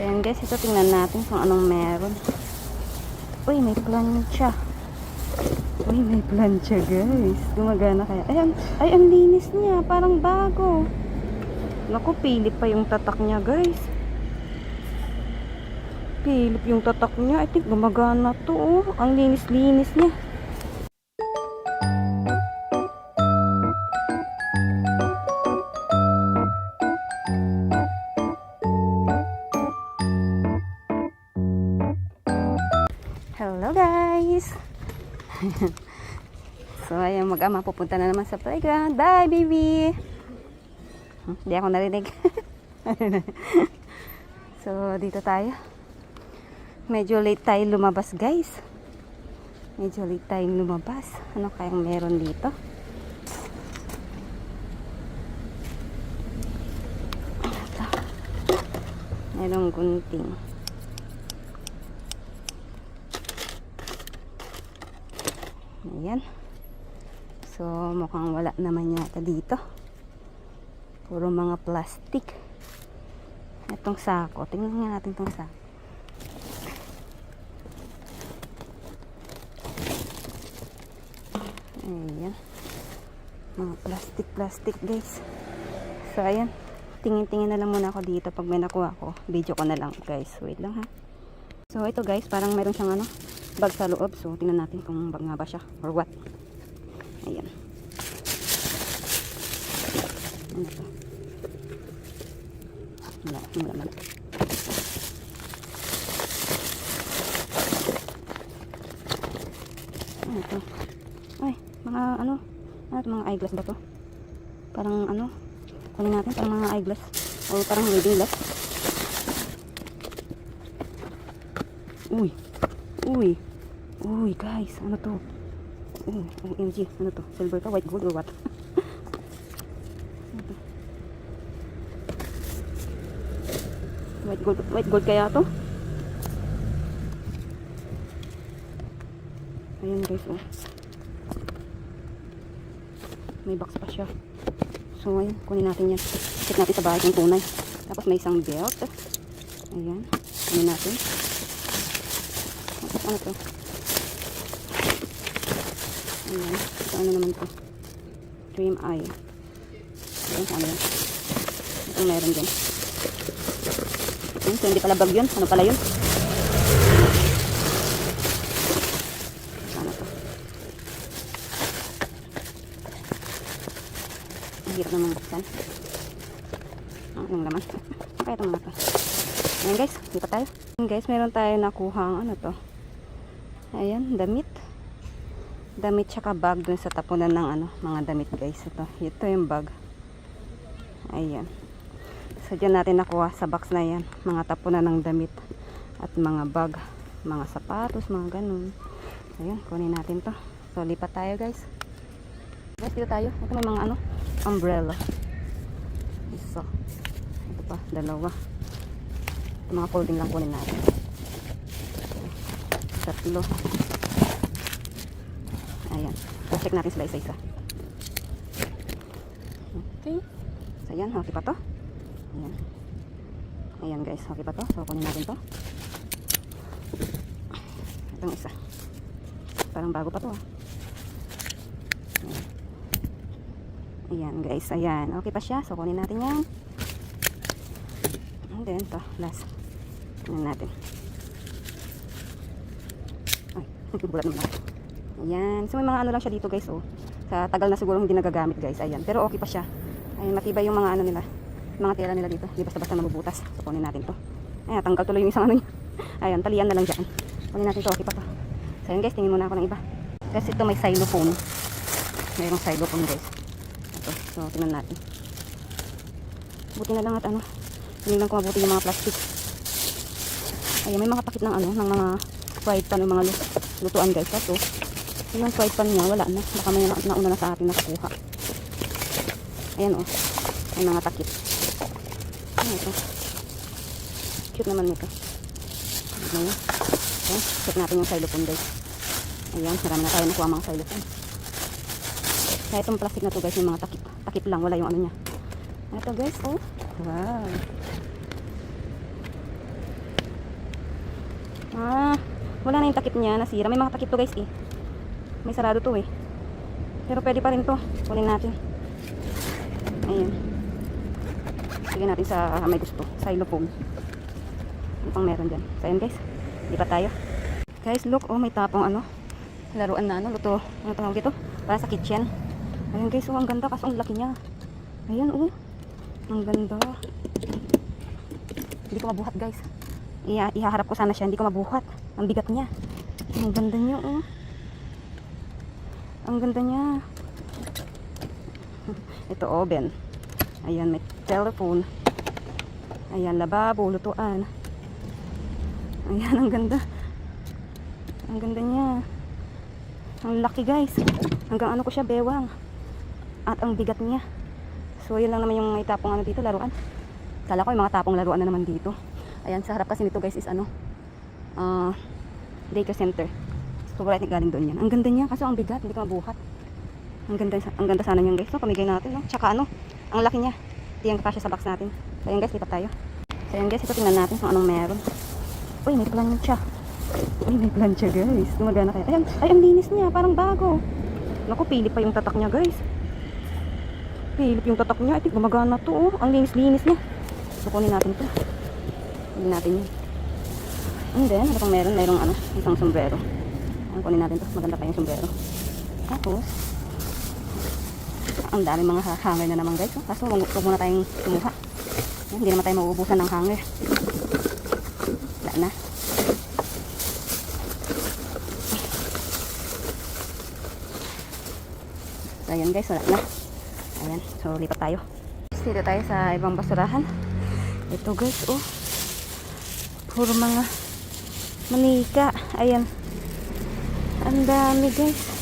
Ayan guys, ito tingnan natin kung anong meron. Uy, may plancha. Uy, may plancha guys. Gumagana kaya. Ayan, ay ang linis niya. Parang bago. Naku, pilip pa yung tatak niya guys. Pilip yung tatak niya. I think gumagana to. Oh. Ang linis-linis niya. Hello guys. So ayan, mag-ama pupunta na naman sa playground. Bye baby. Hindi ako narinig. So dito tayo. Medyo late tayo lumabas guys. Medyo late tayong lumabas. Ano kayang meron dito? Ito. Merong gunting. Ayan. So, mukhang wala naman yata dito. Puro mga plastic. Itong sako. Tingnan nga natin itong sako. Ayan. Mga plastic guys. So, ayan. Tingin-tingin na lang muna ako dito. Pag may nakuha ko, video ko na lang guys. Wait lang ha. So, ito guys. Parang mayroon siyang ano, bag sa loob. So, tingnan natin kung bag nga ba siya or what. Ayan. Ano to? Wala naman. Ano to? Ay, mga ano? Ano to, mga eyeglass ba to? Parang ano? Kunin natin, parang mga eyeglass. O parang reading glass. Uy. Uy. Uy, guys, ano to? OMG, ano to? Silver ka, white gold or what? Ano to? White gold kaya to? Ayan guys, oh. May box pa siya. So, ayan, kunin natin yan. Check natin sa bahay yung tunay. Tapos may isang belt. Ayan, kunin natin. Ano to? Ayan. Ito ano naman to? Dream Eye. Ayan, ano yan? Ito meron dyan. Ayan, so hindi pala bag yun. Ano pala yun? Ano to? Ang hirap naman buksan. Anong laman? Kaya ito mga to. Ayan guys, lipat tayo. Ayan guys, meron tayo nakuhang ano to? Ayan, damit. Damit tsaka bag dun sa tapunan ng ano, mga damit guys. Ito yung bag. Ayan. So dyan natin nakuha sa box na yan. Mga tapunan ng damit. At mga bag. Mga sapatos, mga ganun. Ayan, kunin natin to. So lipat tayo guys. Guys, dito tayo. Ito may mga ano, umbrella. Isa. Ito pa, dalawa. Ito mga folding lang kunin natin. Tatlo. Ayan. So, check natin sila isa-isa. Okay. So, ayan. Okay pa to. Ayan. Ayan guys. Okay pa to. So, kunin natin to. Itong isa. Parang bago pa to ah. Ayan. Ayan guys. Ayan. Okay pa siya. So, kunin natin yan. And then, to. Last. Kunin natin. Ay. Bulat naman ako. Ayan. So may mga ano lang siya dito guys oh. Sa tagal na siguro hindi nagagamit guys. Ayan. Pero okay pa siya. Ayan, matibay yung mga ano nila. Mga tela nila dito. Di basta-basta mabubutas. So kunin natin to. Ayan, tanggal tuloy yung isang ano niya. Ayan, talian na lang dyan. Kunin natin to. Okay pa to. So ayan guys, tingin muna ako ng iba. Kasi ito may xylophone. Mayroong xylophone guys. Ito. So tingnan natin. Buti na lang at ano. Tingnan ko mabuti yung mga plastic. Ayan, may mga pakit ng ano. Ng mga fried pan. Yung mga lutuan guys. So yung fried pan niya, wala na. Baka may nauna na sa atin nakakuha. Ayan o. May mga takip. Ano ito? Cute naman nito. Ayan. Okay. Check natin yung xylophone guys. Ayan. Marami na tayo nakuha mga xylophone. Kaya itong plastic na to guys, yung mga takip. Takip lang. Wala yung ano niya. Ito guys. Oh. Wow. Wala na yung takip niya, nasira. May mga takip to guys eh. May sarado to eh. Pero pwede pa rin to. Kunin natin. Ayan. Sige natin sa may gusto. Xylophone. Ano pang meron dyan? So ayan guys. Lipat tayo. Guys, look. Oh, may tapong ano. Laruan na ano. Luto. Ano tawag ito? Para sa kitchen. Ayan guys. Oh, ang ganda. Kaso ang laki niya. Ayan oh. Ang ganda. Hindi ko mabuhat guys. Ihaharap ko sana siya. Hindi ko mabuhat. Ang bigat niya. Ang ganda niya oh. Ang ganda niya. Ito oven. Ayan, may telephone. Ayan, lababo, lutuan. Ayan, ang ganda. Ang ganda niya. Ang laki guys. Hanggang ano ko siya, bewang. At ang bigat niya. So, yun lang naman yung may tapong ano dito, laruan. Kala ko yung mga tapong laruan na naman dito. Ayan, sa harap kasi nito guys is ano, daycare center. So, right, galing doon yan. Ang ganda niya, kaso ang bigat, hindi ka mabuhat. Ang ganda sana niyan guys. So, pamigay natin, no? Tsaka ano, ang laki niya. Hindi yan kakasya sa box natin. So, ayan guys, lipat tayo. So, ayan guys, ito tingnan natin kung anong meron. Uy, may plancha. Uy, may plancha guys. Gumagana kaya. Ayan, ay, ang linis niya, parang bago. Naku, pilip pa yung tatak niya guys. Pilip yung tatak niya. Ito, gumagana to, oh. Ang linis-linis niya. So, kunin natin to. Kunin natin yun. And then, ano pang meron? Mayroong ano, isang sombrero. Ayan, kunin natin to. Maganda pa yung sombrero. Tapos, ang dami mga hanger na naman guys. Kaso huwag muna tayong kumuha. Hindi naman tayo mauubusan ng hanger. Wala na. So ayan guys, wala na. Ayan, so lipat tayo. Dito tayo sa ibang basurahan. Ito guys, oh. Puro mga manika. Ayan. Ang dami guys.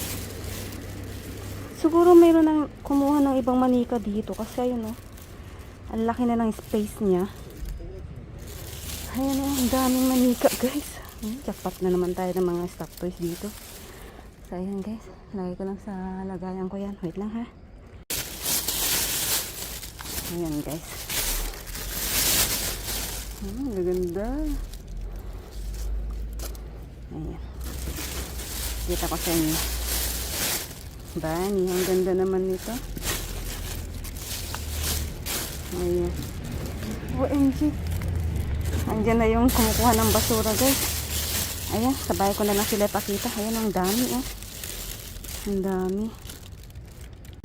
Siguro mayroon nang kumuha ng ibang manika dito kasi ayun oh. Ang laki na ng space niya. Ayan oh, ang daming manika guys. Jackpot na naman tayo ng mga stock toys dito. So ayan guys, lagay ko lang sa lagayan ko yan. Wait lang ha. Ayan guys. Gaganda. Ayan. Kita ko sa inyo. Bunny, ang ganda naman nito. Ayan. OMG. Andyan na yung kumukuha ng basura guys. Ayan, sabay ko na lang sila pakita. Ayan, ang dami oh. Ang dami.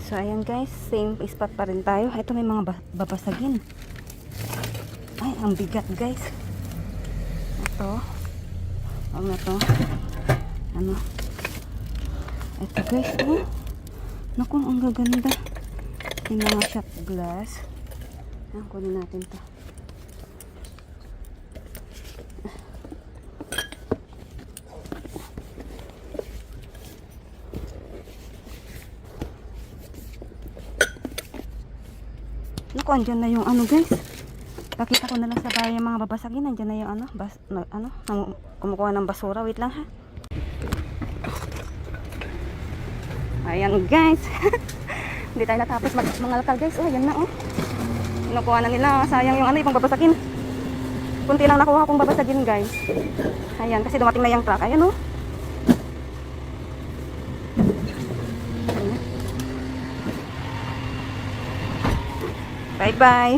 So ayan guys, same spot pa rin tayo. Ito may mga babasagin. Ay, ang bigat guys. Ito. Huwag na to. Ano? Ito guys, oh. Naku, ang gaganda. Yung mga shot glass. Ayan, kunin natin to. Naku, andyan na yung ano guys. Pakita ko na lang sa bahay yung mga babasagin. Andyan na yung ano, kumukuha ng basura. Wait lang ha. Ayan guys. Hindi tayo natapos mangalkal guys. Oh, yan na oh. Kinukuha na nila. Sayang yung ano, ibang babasagin. Kunti lang nakuha kong babasagin guys. Ayan, kasi dumating na yung truck. Ayan oh. Bye bye.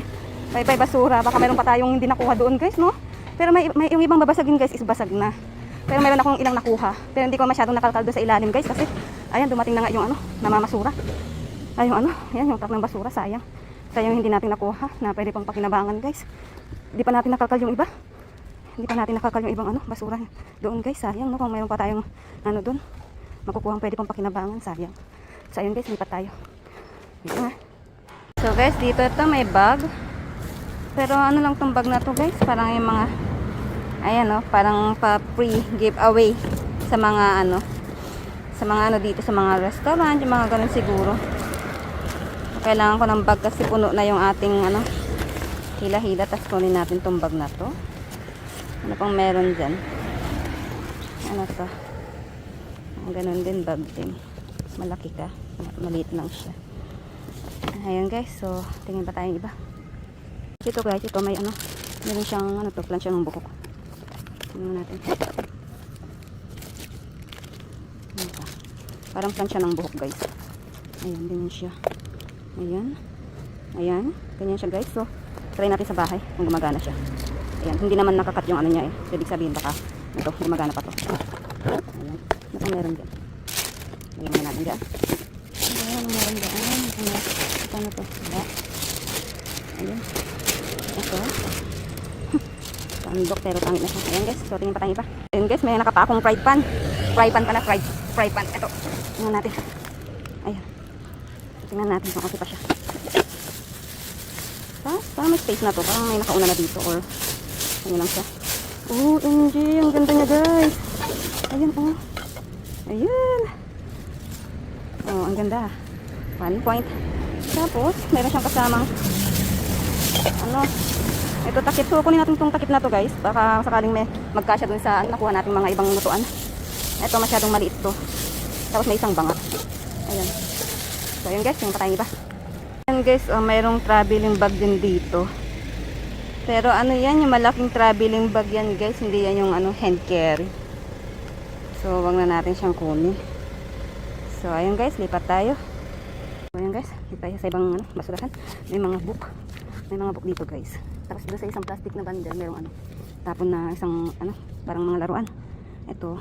Bye bye basura. Baka meron pa tayong hindi nakuha doon guys, no? Pero may yung ibang babasagin guys is basag na. Pero meron akong ilang nakuha. Pero hindi ko masyadong nakalkal doon sa ilalim guys kasi ayan, dumating na nga yung ano, namamasura. Ay, yung ano, ayan, yung truck ng basura, sayang. Sayang hindi natin nakuha na pwede pang pakinabangan guys. Hindi pa natin nakalkal yung iba. Hindi pa natin nakalkal yung ibang ano, basura doon guys, sayang no, kung mayroon pa tayong ano doon, makukuha pwede pang pakinabangan, sayang. So ayun guys, lipat tayo. Dito nga. So guys, dito ito may bag. Pero ano lang tong bag na to guys, parang yung mga, ayan no, parang pa free giveaway sa mga ano, sa mga ano dito, sa mga restaurant, yung mga ganun siguro. Kailangan ko ng bag kasi puno na yung ating ano, hila-hila. Tapos kunin natin tong bag na to. Ano pang meron dyan? Ano to? Ganun din, bag din. Malaki ka. Maliit lang siya. Ayan guys, so tingin pa tayong iba. Ito guys, ito may ano, meron siyang ano to, plancha ng buhok. Tingnan natin. Ano pa? Parang plancha ng buhok guys. Ayan, ganyan siya. Ayan. Ayan, ganyan siya guys. So, try natin sa bahay kung gumagana siya. Ayan, hindi naman nakakat yung ano niya eh. So, ibig sabihin baka ito, gumagana pa to. Ayan, ito meron dyan. Lagyan mo natin dyan. Ayan, meron dyan. Ito na to. Ayan. Ito. Tandok pero tangit na siya. Ayan guys, so tingin pa tayo pa. Ayan guys, may nakapa akong fried pan. Fry pan pala, fry pan. Ito, tingnan natin. Ayan. Tingnan natin kung okay pa siya. Parang may space na to. Parang may nakauna na dito or ano lang siya. Oh, MG, ang ganda niya guys. Ayan, oh. Ayan. Oh, ang ganda. 1 point. Tapos, meron siyang kasamang ano, ito takip. So, kunin natin itong takip na to guys. Baka sakaling may magkasya dun sa nakuha natin mga ibang lutuan. Ito masyadong maliit to. Tapos may isang banga. Ayan. So, ayan guys, yung patay iba. Ayan guys, mayroong traveling bag din dito. Pero ano yan, yung malaking traveling bag yan guys. Hindi yan yung ano, hand carry. So, wag na natin siyang kunin. So, ayun guys, lipat tayo. So, ayun guys, lipat tayo sa ibang ano, basurahan. May mga book. May mga book dito guys. Tapos doon sa isang plastic na bundle, merong ano, tapon na isang ano, parang mga laruan. Ito.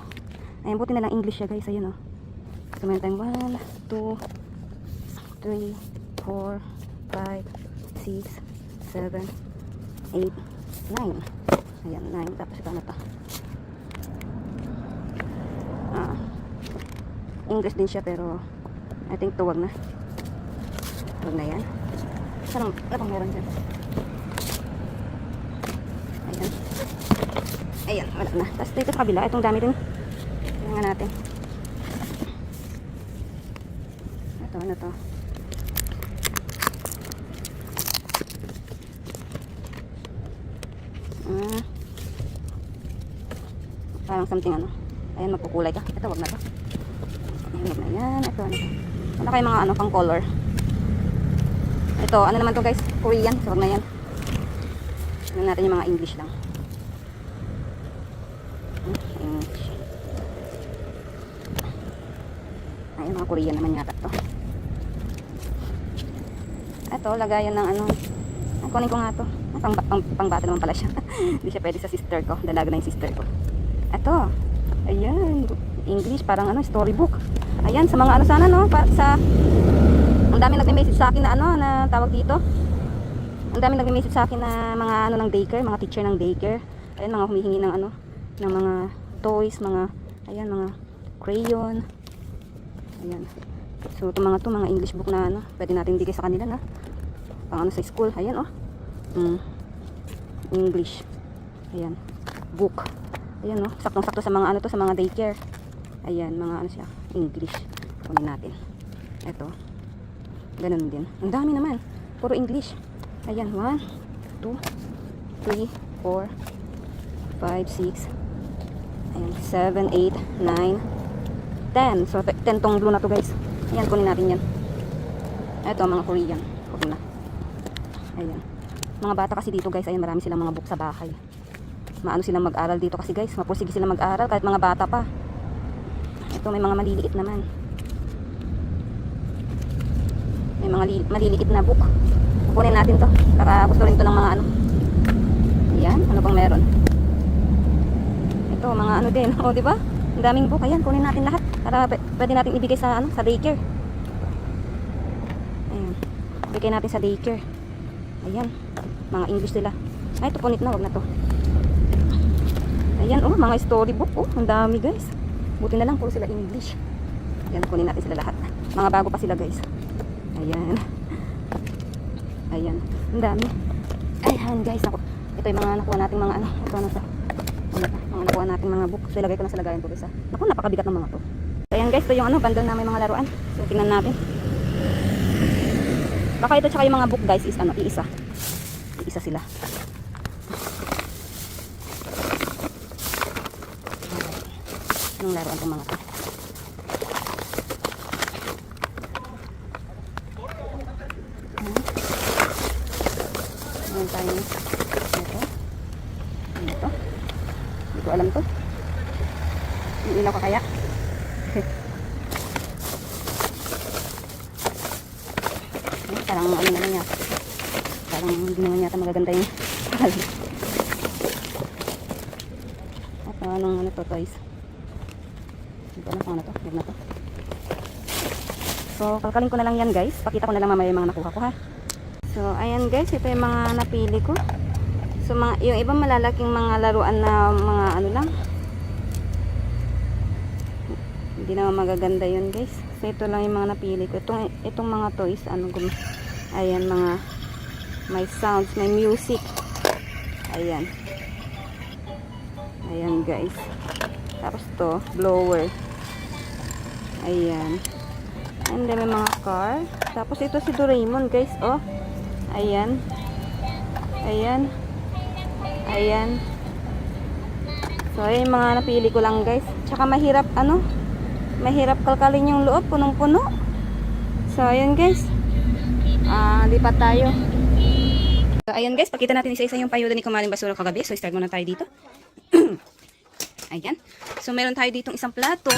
Ayan, buti na lang English siya guys. Ayun oh. So, meron tayong 1, 2, 3, 4, 5, 6, 7, 8, 9. Ayan, 9. Tapos ito ano to. English din siya pero I think tuwag na. Tuwag na yan. Ano pang meron dyan? Ayan. Ayan, wala na. Tapos dito sa kabila, itong dami din. Tingnan natin. Ito, ano to? Parang something ano. Ayan, magkukulay ka. Ito, wag na to. Ayan, wag na yan. Ito, ano to? Wala kayo mga ano, pang color. Ito, ano naman to guys? Korean. So, wag na yan. Ano natin yung mga English lang. English. Ay, mga Korean naman yata to. Ito, lagayan ng ano. Kunin ko nga to. Pangbata naman pala siya. Hindi siya pwede sa sister ko. Dalaga na yung sister ko. Ito. Ayan. English, parang ano, storybook. Ayan, sa mga ano sana, no? Sa ang dami nagme-message sa akin na ano, na tawag dito. Ang dami nagme-message sa akin na mga ano ng daycare, mga teacher ng daycare. Ayan, mga humihingi ng ano, ng mga toys, mga, ayan, mga crayon. Ayan. So, itong mga to, mga English book na ano, pwede natin bigay sa kanila na. Pang ano sa school. Ayan, oh. English. Ayan. Book. Ayan, oh. Saktong-sakto sa mga ano to, sa mga daycare. Ayan, mga ano siya, English. Kunin natin. Ito. Ganun din. Ang dami naman. Puro English. Ayan, 1, 2, 3, 4, 5, 6, ayan, 7, 8, 9, 10. So, 10 tong blue na to guys. Ayan, kunin natin yan. Ito, mga Korean. Kunin na. Ayan. Mga bata kasi dito guys, ayan, marami silang mga book sa bahay. Maano silang mag-aral dito kasi guys. Mapursige silang mag-aral kahit mga bata pa. Ito, may mga maliliit naman. May mga maliliit na book. Kunin natin to. Para gusto rin to ng mga ano. Ayan, ano pang meron? Ito, mga ano din. O, di ba? Ang daming book. Ayan, kunin natin lahat. Para pwede natin ibigay sa ano, sa daycare. Ayan. Ibigay natin sa daycare. Ayan. Mga English nila. Ay, ito punit na. Wag na to. Ayan, oh, mga storybook. Oh, ang dami guys. Buti na lang puro sila English. Ayan, kunin natin sila lahat. Mga bago pa sila guys. Ayan. Ayan. Ang dami. Ayan guys. Ako. Ito yung mga nakuha nating mga ano. Ito na to. Mga nakuha nating mga book. So ilagay ko na sa lagayan ko isa. Ako, napakabigat ng mga to. Ayan guys. Ito yung ano. Bundle na may mga laruan. So tingnan natin. Baka ito tsaka yung mga book guys is ano. Iisa. Iisa sila. Anong laruan itong mga to? Ayan tayo. Ito. Ano to? Hindi ko alam to. Yung ilaw ka kaya? Parang ano naman yata. Parang hindi naman yata magaganda yung at anong ano to, toys. Ito na, ano to, yun na to. So, kalkalin ko na lang yan guys. Pakita ko na lang mamaya yung mga nakuha ko ha. So, ayan guys, ito yung mga napili ko. So, yung ibang malalaking mga laruan na mga ano lang. Hindi naman magaganda yun guys. So, ito lang yung mga napili ko. Itong mga toys, ayan, mga may sounds, may music. Ayan. Ayan guys. Tapos to, blower. Ayan. And then may mga car. Tapos ito si Doraemon guys. Oh. Ayan. Ayan. Ayan. So ayan mga napili ko lang guys. Tsaka mahirap mahirap kalkalin yung loob. Punong-puno. So ayan guys. Lipat tayo. So ayan guys. Pakita natin isa-isa yung payuda ni Kumaring Basura kagabi. So start muna tayo dito. Ayan. So meron tayo ditong isang plato.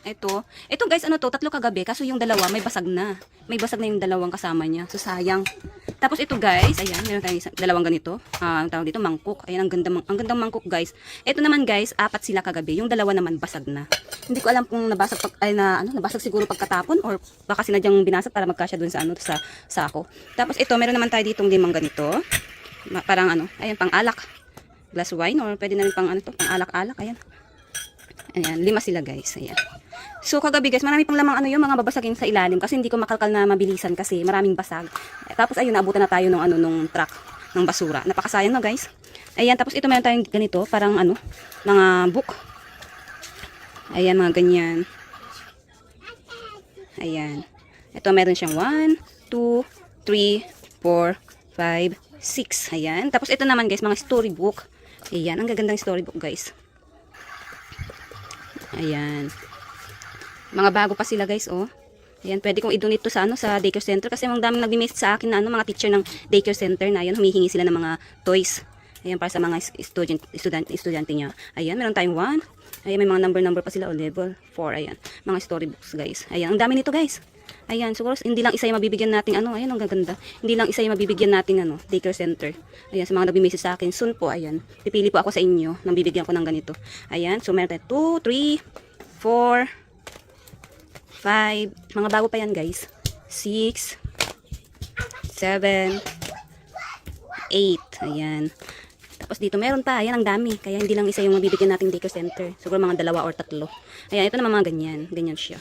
Ito guys, ano to, 3 kagabi, kaso yung dalawa may basag na. May basag na yung dalawang kasama niya. So sayang. Tapos ito guys, ayan, meron tayong dalawang ganito. Ang tawag dito, mangkok. Ayan, ang gandang mangkok guys. Ito naman guys, 4 sila kagabi. Yung dalawa naman basag na. Hindi ko alam kung nabasag nabasag siguro pagkatapon or baka sinadyang binasag para magkasya dun sa sako. Tapos ito, meron naman tayo ditong 5 ganito. Parang ayan, pang alak. Glass wine or pwede na rin pang pang alak-alak, ayan. Ayan, 5 sila guys. Ayan. So kagabi guys, marami pang lamang yung mga babasagin sa ilalim kasi hindi ko makalkal na mabilisan kasi maraming basag. Tapos ayun, naabutan na tayo nung truck ng basura. Napakasayang no guys. Ayan, tapos ito meron tayong ganito, parang mga book. Ayan, mga ganyan. Ayan. Ito meron siyang 1, 2, 3, 4, 5, 6. Ayan. Tapos ito naman guys, mga storybook. Ayan, ang gagandang storybook guys. Ayan. Mga bago pa sila guys, oh. Ayan, pwede kong i-donate to sa sa daycare center kasi ang daming nag-message sa akin na mga teacher ng daycare center na ayan, humihingi sila ng mga toys. Ayan, para sa mga estudyante niya. Ayan, meron tayong 1. Ayan, may mga number pa sila, level 4. Ayan, mga storybooks guys. Ayan, ang dami nito guys. Ayan, siguro hindi lang isa yung mabibigyan nating ayan, ang gaganda. Hindi lang isa yung mabibigyan nating daycare center. Ayan, sa mga nag-message sa akin, soon po, ayan. Pipili po ako sa inyo nang bibigyan ko ng ganito. Ayan, so meron tayo 2, 3, 4, 5, mga bago pa yan guys. 6, 7, 8. Ayan. Tapos dito meron pa. Ayan, ang dami. Kaya hindi lang isa yung mabibigyan nating daycare center. Siguro mga 2 or 3. Ayan, ito naman mga ganyan. Ganyan siya.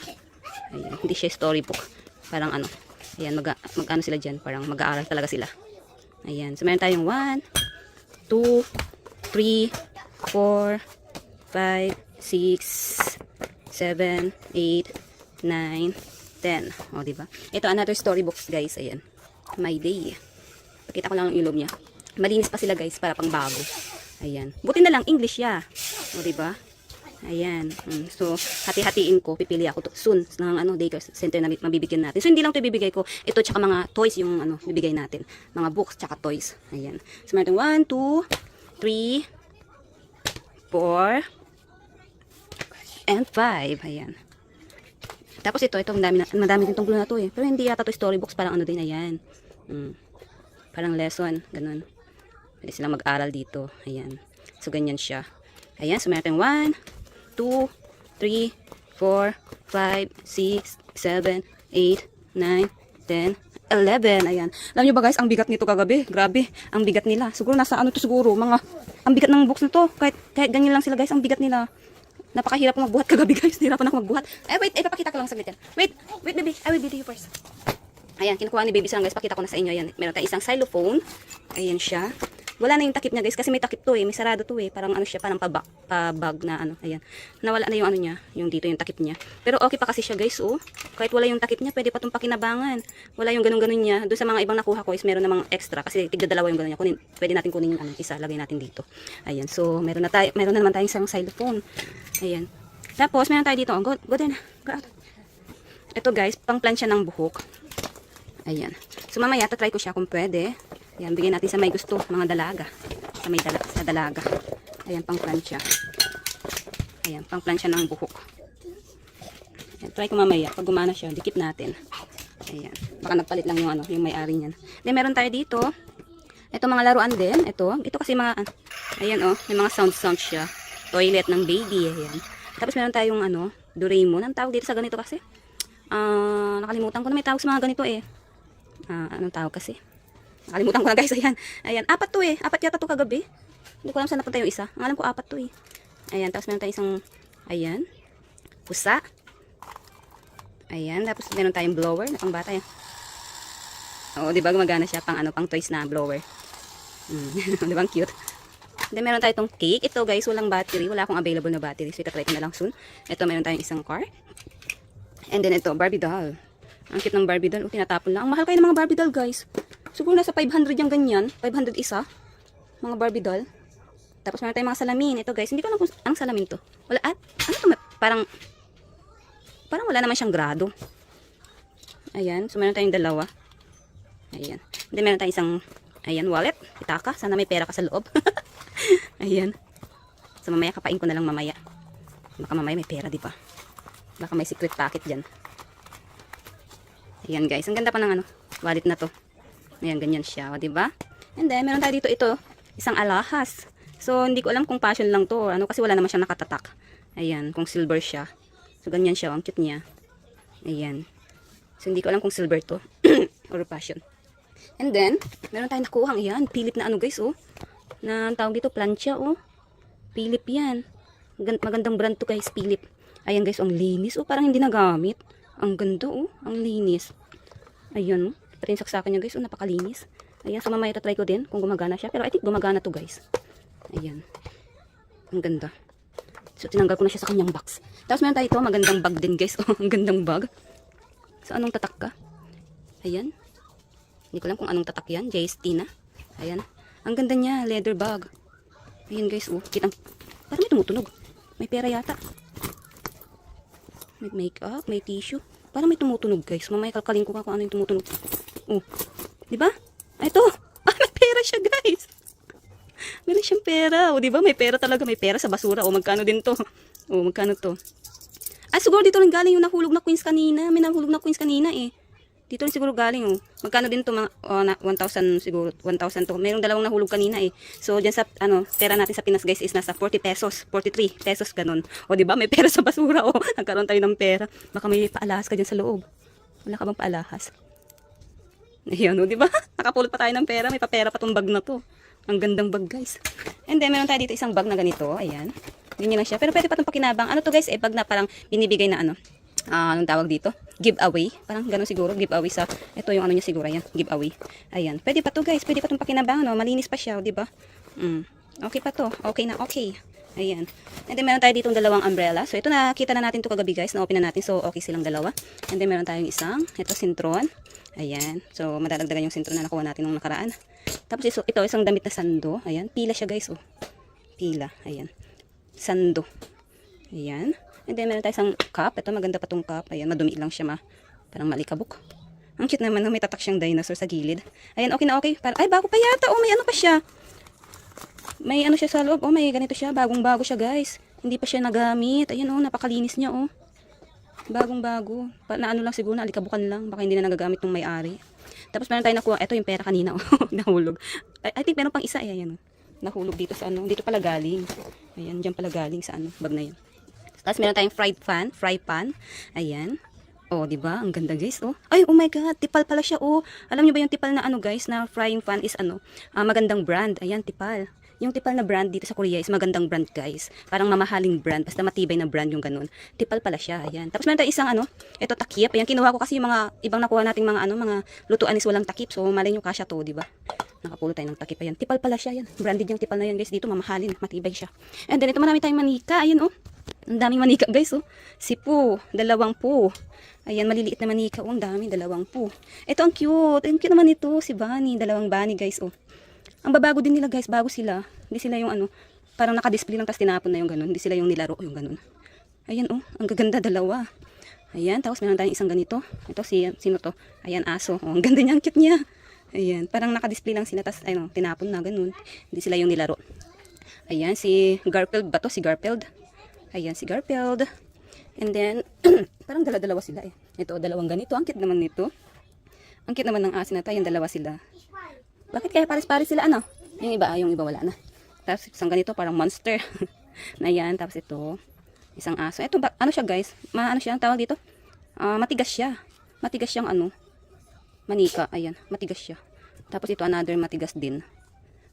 Ayan, hindi siya storybook. Parang Ayan, mag-ano sila dyan. Parang mag-aaral talaga sila. Ayan. So meron tayong 1, 2, 3, 4, 5, 6, 7, 8, 9, 10. O, diba? Ito, another storybooks, guys. Ayan. My Day. Pakita ko lang ang ilog niya. Malinis pa sila, guys, para pang bago. Ayan. Buti na lang, English ya. O, diba? Ayan. So, hati-hatiin ko. Pipili ako soon ng daycare center na mabibigyan natin. So, hindi lang ito ibibigay ko. Ito, tsaka mga toys yung bibigay natin. Mga books, tsaka toys. Ayan. So, meron 1, 2, 3, 4, and 5. Ayan. Tapos ito, madami din tong glue na to eh. Pero hindi yata to storybooks, parang din, ayan. Parang lesson, ganun. Pwede silang mag-aral dito. Ayan. So, ganyan siya. Ayan, so meron 1, 2, 3, 4, 5, 6, 7, 8, 9, 10, 11. Ayan. Alam nyo ba guys, ang bigat nito kagabi. Grabe, ang bigat nila. Siguro nasa to siguro, ang bigat ng books na to. Kahit ganyan lang sila guys, ang bigat nila. Napakahirap ko magbuhat kagabi guys. Hirapan ako magbuhat. Wait, papakita ko lang saglit yan. Wait baby, I will video you first. Ayan, kinukuha ni baby lang guys. Pakita ko na sa inyo. Ayan, meron tayong isang xylophone. Ayan siya. Wala na yung takip niya guys kasi may takip to eh. May sarado to eh. Parang siya, parang pa-bag na Ayan. Nawala na yung niya. Yung dito yung takip niya. Pero okay pa kasi siya guys, oh. Kahit wala yung takip niya, pwede pa itong pakinabangan. Wala yung ganun-ganun niya. Doon sa mga ibang nakuha ko is meron namang extra kasi tigda-dalawa yung ganun niya. Pwede natin kunin yung isa, lagay natin dito. Ayan. So, meron na naman tayong isang xylophone. Ayan. Tapos, meron tayo dito. Go din. Go out. Ito guys, pang plansya ng buhok. Ayan. So, mamaya, try ko siya kung pwede. Ayan, bigyan natin sa may gusto, mga dalaga. Sa dalaga. Ayan, pang plansya. Ayan, pang plansya ng buhok. Ayan, try ko mamaya. Pag gumana siya, dikit natin. Ayan. Baka nagpalit lang yung ano, yung may-ari niyan. Then meron tayo dito. Ito mga laruan din. Ito kasi mga, ayan oh, may mga sound siya. Toilet ng baby, ayan. Tapos meron tayong ano, Doraemon. Ang tawag dito sa ganito kasi? Nakalimutan ko na may tawag sa mga ganito eh. Anong tawag kasi? Nakalimutan ko na guys, ayan. Ayan, 4 to eh. 4 yata to kagabi. Hindi ko alam saan napunta yung isa. Ang alam ko 4 to eh. Ayan, tapos meron tayong isang, ayan, pusa. Ayan, tapos meron tayong blower na pang bata yan. Oo, di ba gumagana siya pang ano, pang toys na blower. Di ba ang cute? Then meron tayong itong cake. Ito guys, walang battery. Wala akong available na battery. So itatry ko na lang soon. Ito meron tayong isang car. And then ito, Barbie doll. Ang cute ng Barbie doll. Tinatapon lang. Ang mahal kayo ng mga Barbie doll guys. Siguro nasa 500 yung ganyan. 500 isa. Mga Barbie doll. Tapos meron tayong mga salamin. Ito guys, hindi ko alam kung anong salamin to. Wala at, ano to? Parang wala naman siyang grado. Ayan, so meron tayong dalawa. Ayan. Then meron tayong isang, ayan, wallet. Itaka. Sana may pera ka sa loob. Ayan. So mamaya kapain ko na lang mamaya. Baka mamaya may pera, di ba? Baka may secret packet dyan. Ayan guys, ang ganda pa ng ano, wallet na to. Ayan, ganyan siya, di ba? And then meron tayo dito ito, isang alahas. So hindi ko alam kung passion lang to, ano kasi wala naman siyang nakatatak. Ayan, kung silver siya. So ganyan siya, ang cute niya. Ayan. So hindi ko alam kung silver to or passion. And then, meron tayong nakuhang yan. Philip na ano guys, oh. Na ang tawag dito, plancha, oh. Philip yan. Magandang brand to guys, Philip. Ayan guys, ang linis, oh. Parang hindi nagamit. Ang ganda, oh. Ang linis. Ayan, oh. Parinsak sa akin niya guys, oh. Napakalinis. Ayan, so mamaya try ko din kung gumagana siya. Pero I think gumagana to guys. Ayan. Ang ganda. So, tinanggal ko na siya sa kanyang box. Tapos meron tayo ito, magandang bag din guys. Oh, ang gandang bag. So, anong tatak ka? Ayan. Hindi ko alam kung anong tatak yan. JST na. Ayan. Ang ganda niya. Leather bag. Ayan guys. Oh. Kitang. Parang may tumutunog. May pera yata. May makeup. May tissue. Parang may tumutunog guys. Mamaya kalkalin ko kung ano yung tumutunog. Oh. Diba? Ito. May pera siya guys. Meron siyang pera. O diba? May pera talaga. May pera sa basura. O magkano din to? O magkano to? Siguro dito rin galing yung nahulog na coins kanina. May nahulog na coins kanina eh. Dito rin siguro galing oh. Magkano din to mga 1,000 siguro, 1,000 to. Mayroong dalawang nahulog kanina eh. So diyan sa ano, pera natin sa Pinas guys is nasa 40 pesos, 43 pesos ganun. O di ba? May pera sa basura oh. Nagkaroon tayo ng pera. Baka may paalahas ka diyan sa loob. Wala ka bang paalahas? Ayun oh, di ba? Nakapulot pa tayo ng pera, may papera pa tong bag na to. Ang gandang bag guys. And then meron tayo dito isang bag na ganito, ayan. Ganyan lang siya. Pero pwede pa itong pakinabang. Ano to guys? Bag na parang binibigay na ano. Anong tawag dito? Giveaway. Parang gano'n siguro. Giveaway sa, ito yung ano niya siguro. Ayan. Giveaway. Ayan. Pwede pa to guys. Pwede pa itong pakinabang. No? Malinis pa siya. Diba? Okay pa to. Okay na. Okay. Ayan. And then meron tayo ditong dalawang umbrella. So ito nakita na natin to kagabi guys. Na-open na natin. So okay silang dalawa. And then meron tayong isang. Ito sintron. Ayan. So madadagdagan yung sintron na nakuha natin nung nakaraan. Tapos ito isang damit na sando. Ayan. Pila siya guys. Oh. Pila. Ayan. Sando. Ayan. And then meron tayo isang cup. Ito maganda pa tong cup. Ayan, madumi lang siya parang malikabok. Ang cute naman, may tatak siyang dinosaur sa gilid. Ayan, okay na okay. Ay, bago pa yata. Oh, may ano pa siya. May ano siya sa loob. Oh, may ganito siya. Bagong-bago siya, guys. Hindi pa siya nagamit. Ayan, oh, napakalinis niya, oh. Bagong-bago. Na ano lang siguro, alikabukan lang. Baka hindi na nagagamit ng may-ari. Tapos meron tayo nakuha. Ito yung pera kanina, oh. Nahulog. I think meron pang isa. Ayan, oh. Nahulog dito sa ano. Dito pala galing. Ayan, dyan pala galing sa ano, bag na yun. Tapos meron tayong fry pan. Ayan. Oh, di ba? Ang ganda, guys. Oh. Ay, oh my god, tipal pala siya. Oh. Alam niyo ba yung tipal na ano, guys, na frying pan is ano, magandang brand. Ayan, tipal. Yung tipal na brand dito sa Korea is magandang brand, guys. Parang mamahaling brand, basta matibay na brand yung ganun. Tipal pala siya. Ayan. Tapos meron tayong isang ano, ito takip. Ayan, kinuha ko kasi yung mga ibang nakuha nating mga ano, mga lutuan is walang takip. So, malay nyo kasya to, di ba? Nakapulot tayo ng takip. Ayan. Tipal pala siya. Ayan. Branded yung tipal na yan, guys. Dito mamahalin, matibay siya. And then ito marami tayong manika. Ayan, oh. Ang daming manika guys, oh. Sipo, 2 po. Ayan, maliliit na manika, oh. Ang dami, 2 po. Ito ang cute. Ang cute naman ito, si Bunny. 2 bunny guys, oh. Ang babago din nila guys, bago sila. Hindi sila yung ano, parang naka-display lang tas tinapon na yung ganun. Hindi sila yung nilaro, yung ganun. Ayan, oh. Ang gaganda, 2. Ayan, tapos meron tayong isang ganito. Ito, sino to? Ayan, aso. Oh, ang ganda niya, ang cute niya. Ayan, parang naka-display lang sila tas ano, tinapon na ganun. Hindi sila yung nilaro. Ayan, si Garfield ba to? Si Garfield. Ayan, si Garfield. And then, parang dala-dalawa sila eh. Ito, 2 ganito. Ang cute naman nito. Ang cute naman ng asin na to. Yung dalawa sila. Bakit kaya pares-pares sila ano? Yung iba wala na. Tapos isang ganito parang monster. Na yan. Tapos ito, isang aso. Ito ano siya guys? Ano siya ang tawag dito? Matigas siya. Matigas siyang ano? Manika. Ayan, matigas siya. Tapos ito another matigas din.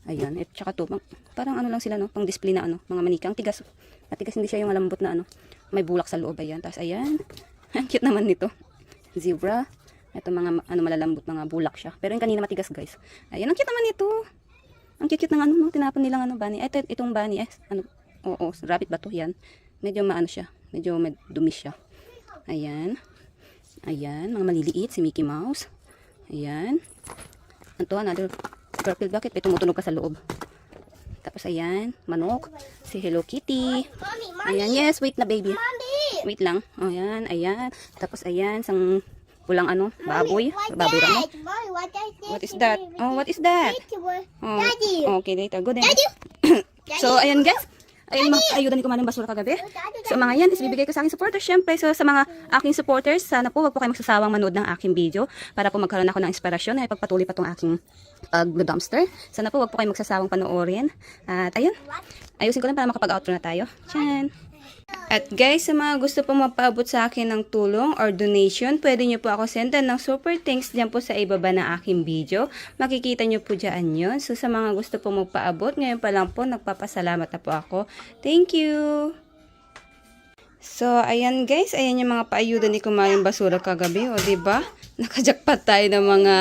Ayan, at saka to, parang ano lang sila no, pang display na ano, mga manika. Ang tigas. Matigas, hindi siya yung malambot na ano. May bulak sa loob ayan. Tapos ayan. Ang cute naman nito. Zebra. Ito mga ano malalambot mga bulak siya. Pero yung kanina matigas guys. Ayan, ang cute naman nito. Ang cute ng ano, no? Tinapon nilang ano bunny. Itong bunny ano, oo, rabbit ba to? Yan. Medyo maano siya. Medyo dumi siya. Ayan. Ayan, mga maliliit si Mickey Mouse. Ayan. Ito another Garfield, bakit may tumutunog ka sa loob? Tapos ayan, manok, si Hello Kitty. Ayan, yes, wait na baby. Wait lang. Ayan, ayan. Tapos ayan, sang pulang ano, baboy. Baboy ramo. What is that? Oh, what is that? Oh, okay, later. Go there. So, ayan guys. Ayun, ayudan ni Kumaring Basura kagabi. So, mga yan, is bibigay ko sa aking supporters. Syempre, so sa mga aking supporters, sana po wag po kayo magsasawang manood ng aking video para po magkaroon ako ng inspirasyon na ipagpatuloy pa tong aking pag-dumpster. Sana po wag po kayo magsasawang panoorin. At ayun, ayusin ko lang para makapag-outro na tayo. Tiyan! At guys, sa mga gusto po mapaabot sa akin ng tulong or donation, pwede nyo po ako sendan ng super thanks dyan po sa ibaba ng aking video. Makikita nyo po dyan yun. So sa mga gusto po magpaabot, ngayon pa lang po, nagpapasalamat na po ako. Thank you! So, ayan guys, ayan yung mga paayuda ni Kumaring Basura kagabi, o diba? Nakajakpat tayo ng mga,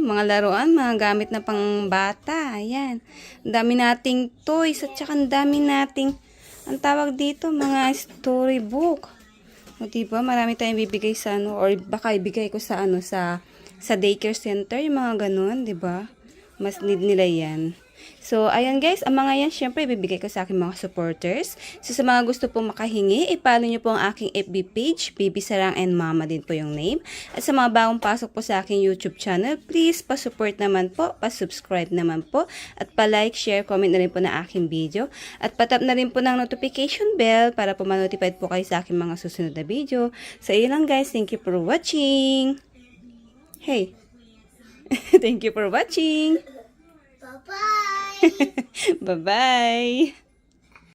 mga laruan, mga gamit na pang bata, ayan. Ang dami nating toys, at saka ang dami nating ang tawag dito, mga storybook. O diba, marami tayong bibigay sa or baka ibigay ko sa sa daycare center, yung mga ganun, diba? Mas need nila yan. So, ayan guys, ang mga yan, syempre, ibibigay ko sa aking mga supporters. So, sa mga gusto pong makahingi, ipalo nyo po ang aking FB page, Baby Sarang and Mama din po yung name. At sa mga bagong pasok po sa aking YouTube channel, please, pa-support naman po, pa-subscribe naman po, at pa-like, share, comment na rin po na aking video. At patap na rin po ng notification bell para po ma-notified po kayo sa aking mga susunod na video. So, ayun lang guys, thank you for watching. Hey! Thank you for watching! Bye-bye! Bye-bye!